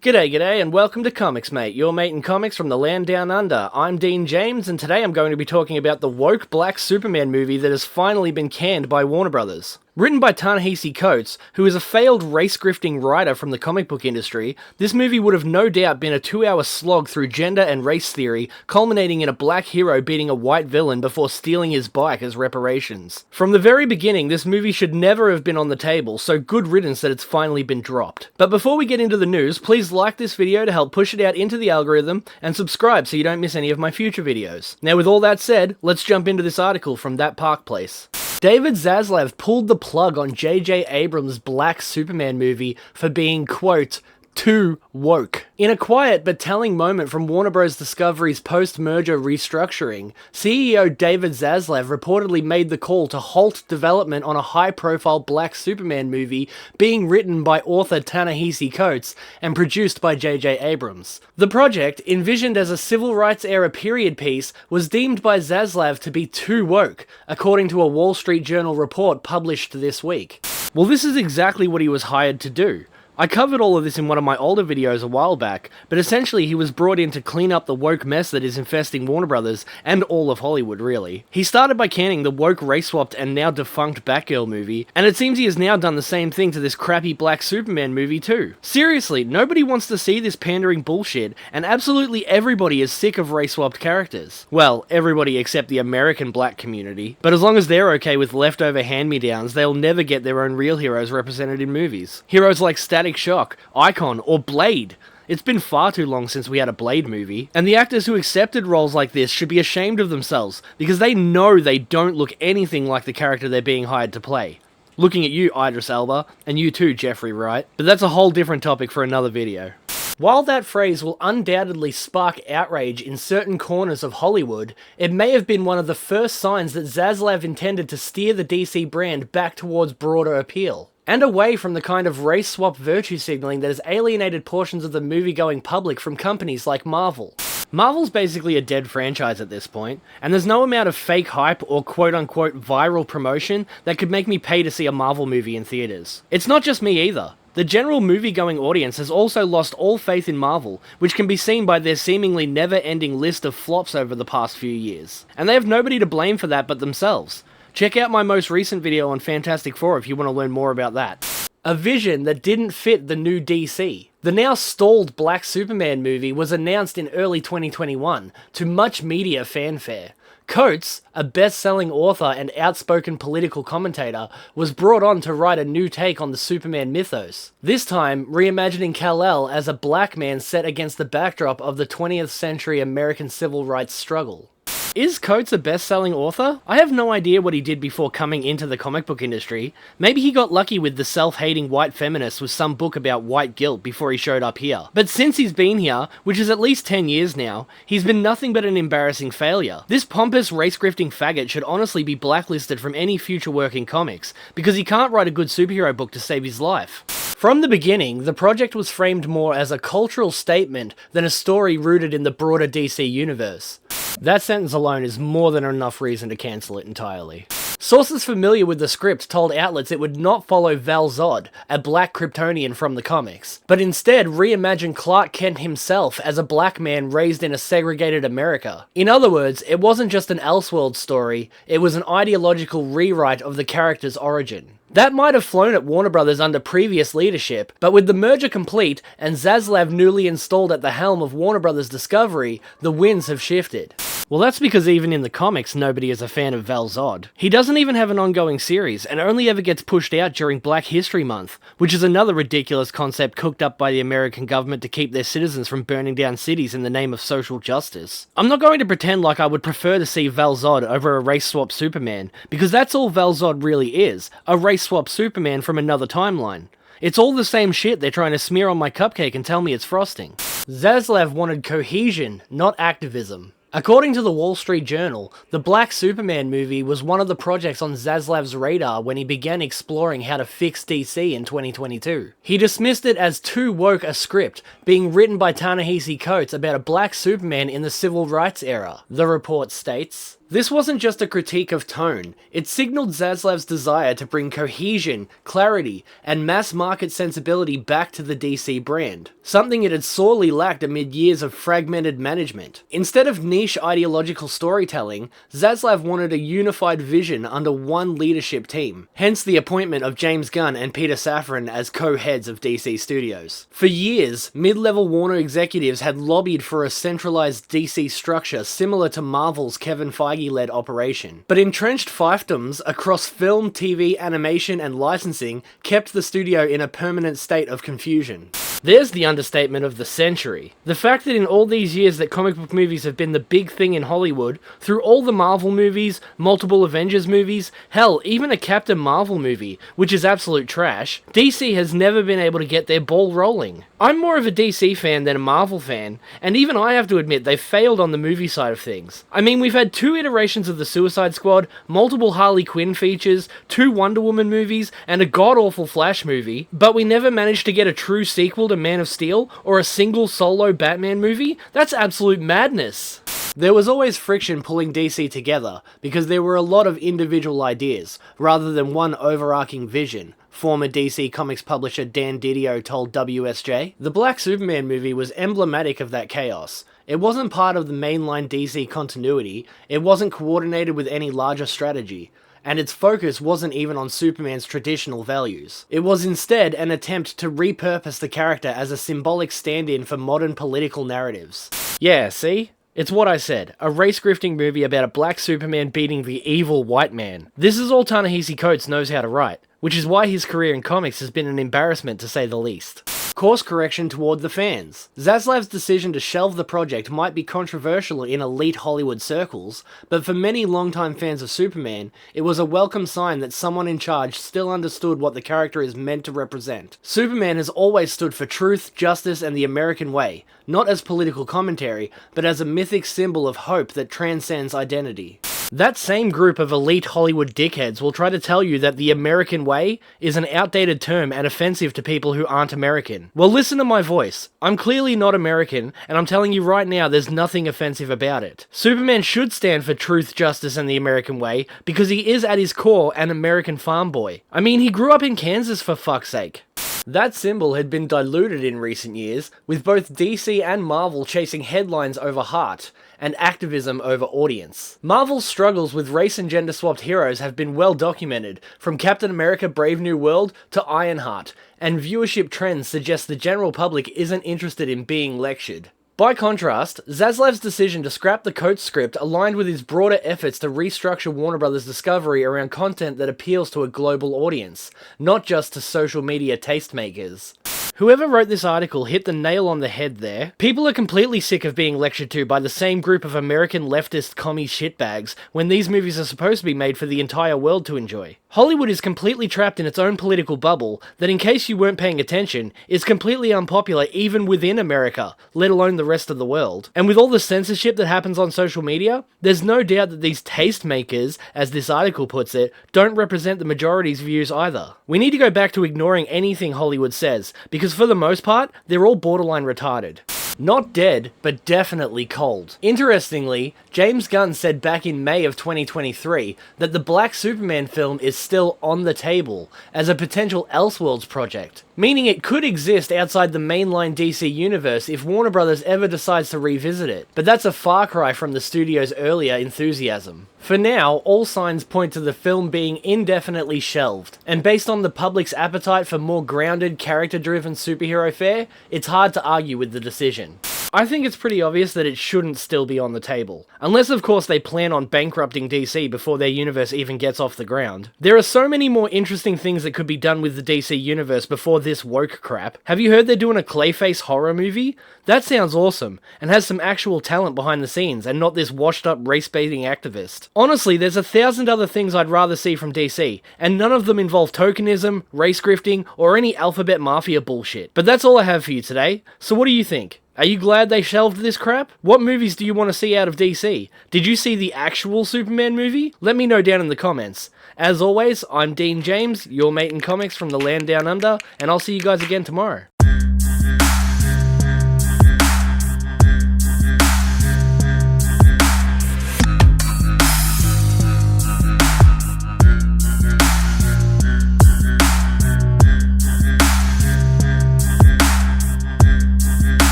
G'day, and welcome to ComicsMATE, your mate in comics from the land down under. I'm Dean James, and today I'm going to be talking about the woke Black Superman movie that has finally been canned by Warner Brothers. Written by Ta-NEHISI Coates, who is a failed race-grifting writer from the comic book industry, this movie would have no doubt been a 2-hour slog through gender and race theory, culminating in a black hero beating a white villain before stealing his bike as reparations. From the very beginning, this movie should never have been on the table, so good riddance that it's finally been dropped. But before we get into the news, please like this video to help push it out into the algorithm, and subscribe so you don't miss any of my future videos. Now with all that said, let's jump into this article from That Park Place. David Zaslav pulled the plug on J.J. Abrams' Black Superman movie for being, quote, too woke. In a quiet but telling moment from Warner Bros. Discovery's post-merger restructuring, CEO David Zaslav reportedly made the call to halt development on a high-profile Black Superman movie being written by author Ta-NEHISI Coates and produced by J.J. Abrams. The project, envisioned as a civil rights-era period piece, was deemed by Zaslav to be too woke, according to a Wall Street Journal report published this week. Well, this is exactly what he was hired to do. I covered all of this in one of my older videos a while back, but essentially he was brought in to clean up the woke mess that is infesting Warner Brothers, and all of Hollywood really. He started by canning the woke race-swapped and now defunct Batgirl movie, and it seems he has now done the same thing to this crappy Black Superman movie too. Seriously, nobody wants to see this pandering bullshit, and absolutely everybody is sick of race-swapped characters. Well, everybody except the American black community, but as long as they're okay with leftover hand-me-downs, they'll never get their own real heroes represented in movies. Heroes like Static Shock, Icon, or Blade. It's been far too long since we had a Blade movie, and the actors who accepted roles like this should be ashamed of themselves, because they know they don't look anything like the character they're being hired to play. Looking at you, Idris Elba, and you too, Jeffrey Wright, but that's a whole different topic for another video. While that phrase will undoubtedly spark outrage in certain corners of Hollywood, it may have been one of the first signs that Zaslav intended to steer the DC brand back towards broader appeal, and away from the kind of race-swap virtue signaling that has alienated portions of the movie-going public from companies like Marvel. Marvel's basically a dead franchise at this point, and there's no amount of fake hype or quote-unquote viral promotion that could make me pay to see a Marvel movie in theaters. It's not just me either. The general movie-going audience has also lost all faith in Marvel, which can be seen by their seemingly never-ending list of flops over the past few years. And they have nobody to blame for that but themselves. Check out my most recent video on Fantastic Four if you want to learn more about that. A vision that didn't fit the new DC. The now stalled Black Superman movie was announced in early 2021, to much media fanfare. Coates, a best-selling author and outspoken political commentator, was brought on to write a new take on the Superman mythos, this time reimagining Kal-El as a black man set against the backdrop of the 20th century American civil rights struggle. Is Coates a best-selling author? I have no idea what he did before coming into the comic book industry. Maybe he got lucky with the self-hating white feminist with some book about white guilt before he showed up here. But since he's been here, which is at least 10 years now, he's been nothing but an embarrassing failure. This pompous race-grifting faggot should honestly be blacklisted from any future work in comics, because he can't write a good superhero book to save his life. From the beginning, the project was framed more as a cultural statement than a story rooted in the broader DC universe. That sentence alone is more than enough reason to cancel it entirely. Sources familiar with the script told outlets it would not follow Val-Zod, a black Kryptonian from the comics, but instead reimagine Clark Kent himself as a black man raised in a segregated America. In other words, it wasn't just an Elseworld story, it was an ideological rewrite of the character's origin. That might have flown at Warner Brothers under previous leadership, but with the merger complete and Zaslav newly installed at the helm of Warner Brothers Discovery, the winds have shifted. Well, that's because even in the comics, nobody is a fan of Val-Zod. He doesn't even have an ongoing series, and only ever gets pushed out during Black History Month, which is another ridiculous concept cooked up by the American government to keep their citizens from burning down cities in the name of social justice. I'm not going to pretend like I would prefer to see Val-Zod over a race-swap Superman, because that's all Val-Zod really is, a race-swap Superman from another timeline. It's all the same shit they're trying to smear on my cupcake and tell me it's frosting. Zaslav wanted cohesion, not activism. According to the Wall Street Journal, the Black Superman movie was one of the projects on Zaslav's radar when he began exploring how to fix DC in 2022. He dismissed it as too woke a script, being written by Ta-NEHISI Coates about a black Superman in the civil rights era. The report states, This wasn't just a critique of tone, it signaled Zaslav's desire to bring cohesion, clarity, and mass-market sensibility back to the DC brand, something it had sorely lacked amid years of fragmented management. Instead of niche ideological storytelling, Zaslav wanted a unified vision under one leadership team, hence the appointment of James Gunn and Peter Safran as co-heads of DC Studios. For years, mid-level Warner executives had lobbied for a centralized DC structure similar to Marvel's Kevin Feige-led operation. But entrenched fiefdoms across film, TV, animation, and licensing kept the studio in a permanent state of confusion. There's the understatement of the century. The fact that in all these years that comic book movies have been the big thing in Hollywood, through all the Marvel movies, multiple Avengers movies, hell, even a Captain Marvel movie, which is absolute trash, DC has never been able to get their ball rolling. I'm more of a DC fan than a Marvel fan, and even I have to admit they've failed on the movie side of things. I mean, we've had 2 iterations of the Suicide Squad, multiple Harley Quinn features, 2 Wonder Woman movies, and a god-awful Flash movie, but we never managed to get a true sequel to Man of Steel, or a single solo Batman movie? That's absolute madness. There was always friction pulling DC together, because there were a lot of individual ideas, rather than one overarching vision, former DC Comics publisher Dan Didio told WSJ. The Black Superman movie was emblematic of that chaos. It wasn't part of the mainline DC continuity, it wasn't coordinated with any larger strategy, and its focus wasn't even on Superman's traditional values. It was instead an attempt to repurpose the character as a symbolic stand-in for modern political narratives. Yeah, see? It's what I said, a race-grifting movie about a black Superman beating the evil white man. This is all Ta-NEHISI Coates knows how to write, which is why his career in comics has been an embarrassment to say the least. Course correction toward the fans. Zaslav's decision to shelve the project might be controversial in elite Hollywood circles, but for many longtime fans of Superman, it was a welcome sign that someone in charge still understood what the character is meant to represent. Superman has always stood for truth, justice, and the American way, not as political commentary, but as a mythic symbol of hope that transcends identity. That same group of elite Hollywood dickheads will try to tell you that the American way is an outdated term and offensive to people who aren't American. Well, listen to my voice. I'm clearly not American, and I'm telling you right now there's nothing offensive about it. Superman should stand for truth, justice, and the American way, because he is at his core an American farm boy. I mean, he grew up in Kansas for fuck's sake. That symbol had been diluted in recent years, with both DC and Marvel chasing headlines over heart, and activism over audience. Marvel's struggles with race and gender swapped heroes have been well documented, from Captain America Brave New World to Ironheart, and viewership trends suggest the general public isn't interested in being lectured. By contrast, Zaslav's decision to scrap the Coates script aligned with his broader efforts to restructure Warner Bros. Discovery around content that appeals to a global audience, not just to social media tastemakers. Whoever wrote this article hit the nail on the head there. People are completely sick of being lectured to by the same group of American leftist commie shitbags when these movies are supposed to be made for the entire world to enjoy. Hollywood is completely trapped in its own political bubble that, in case you weren't paying attention, is completely unpopular even within America, let alone the rest of the world. And with all the censorship that happens on social media, there's no doubt that these tastemakers, as this article puts it, don't represent the majority's views either. We need to go back to ignoring anything Hollywood says, because for the most part, they're all borderline retarded. Not dead, but definitely cold. Interestingly, James Gunn said back in May of 2023 that the Black Superman film is still on the table as a potential Elseworlds project, meaning it could exist outside the mainline DC universe if Warner Bros. Ever decides to revisit it. But that's a far cry from the studio's earlier enthusiasm. For now, all signs point to the film being indefinitely shelved, and based on the public's appetite for more grounded, character-driven superhero fare, it's hard to argue with the decision. I think it's pretty obvious that it shouldn't still be on the table. Unless, of course, they plan on bankrupting DC before their universe even gets off the ground. There are so many more interesting things that could be done with the DC universe before this woke crap. Have you heard they're doing a Clayface horror movie? That sounds awesome, and has some actual talent behind the scenes, and not this washed-up race-baiting activist. Honestly, there's 1,000 other things I'd rather see from DC, and none of them involve tokenism, race grifting, or any alphabet mafia bullshit. But that's all I have for you today, so what do you think? Are you glad they shelved this crap? What movies do you want to see out of DC? Did you see the actual Superman movie? Let me know down in the comments. As always, I'm Dean James, your mate in comics from the land down under, and I'll see you guys again tomorrow.